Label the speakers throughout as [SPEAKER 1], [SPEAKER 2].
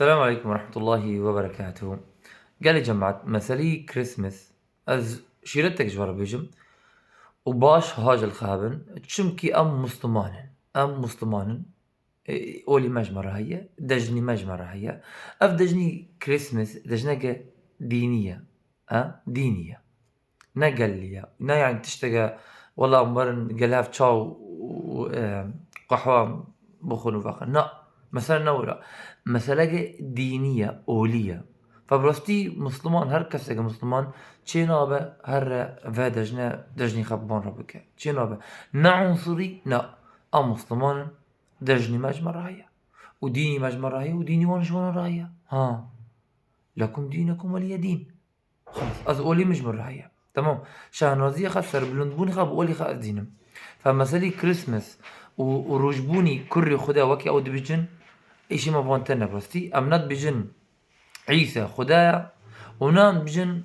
[SPEAKER 1] السلام عليكم ورحمة الله وبركاته. قال لي جماعة مثلي كريسمس از شيرتك جوار بيجم وباش هاج الخابن تشمكي ام مسلمان اولي مجمرة هي دجني مجمرة هي اف دجني كريسمس دجنك دينية دينية نقل لي نا يعني تشتغى والله مرن قالها في تشاو قحوة بخون فاخر نا مثلا نورا مثلا دينية أولية فبرستي مسلمان هر کسی که مسلمان چه نابه هر و دجنی خبان را بکه چه نابه نه عنصری نه مسلمان دجني مجمع راهية وديني مجمع راهية وديني وان راهية ها لكم دينكم ولي دين خلاص از اولي مجمع راهية تمام شهنازية خسر بلندبوني خاب اولي خاص دينم فمثلي كريسمس وروجبوني كري خدا وكي او دبجن ايشي ما بوانتنا برستي امنات بجن عيسى خدايا ونان بجن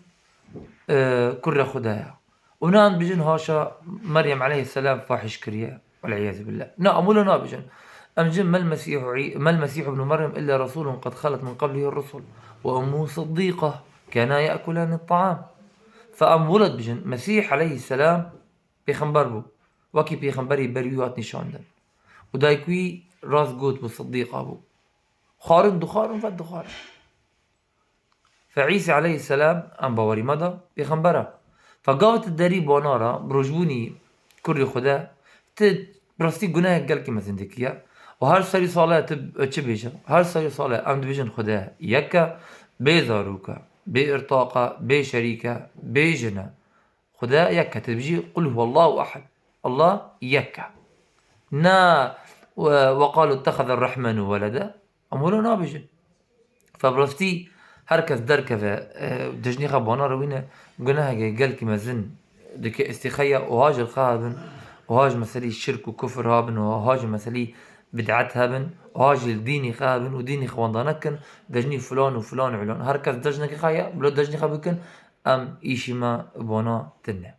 [SPEAKER 1] كرة خدايا ونان بجن هاشا مريم عليه السلام فاحش كريا والعياذ بالله نا أمولا نا بجن أم جن ما المسيح ابن مريم إلا رسول قد خلت من قبله الرسل وأمه صديقة كانا يأكلان الطعام فأم ولد بجن مسيح عليه السلام بيخنبر بو وكي بيخنبري بريوات نشاندن ودايكوي راس قوت بالصديقة بو خارن دخارن فالدخارن فعيسى عليه السلام ام باوري مدى بيخنبره فقاوت الدريب ونارا بروجبوني كري خدا برستي قناه قال كما زندكية وهر سري صلاة تبيجا هر سري صلاة ام دبيجن خدا يكا بيزاروكا بإرطاقة بشريكة بجنة خدا يكا تبيجي قل هو الله أحد الله يكا نا وقالوا اتخذ الرحمن ولدا أمولو نابجن فبرستي هركز دركفة دجني خبانا روينا قلناها قال كما زن دك استخيا وهاج الخابن وهاج مسلي الشرك وكفر هابن وهاج مسلي بدعت هابن وهاج الديني خابن وديني خواندانكن دجني فلان وفلان علان هركز دجنك خايا بلو دجني خابكن ام ايشي ما بونا تنه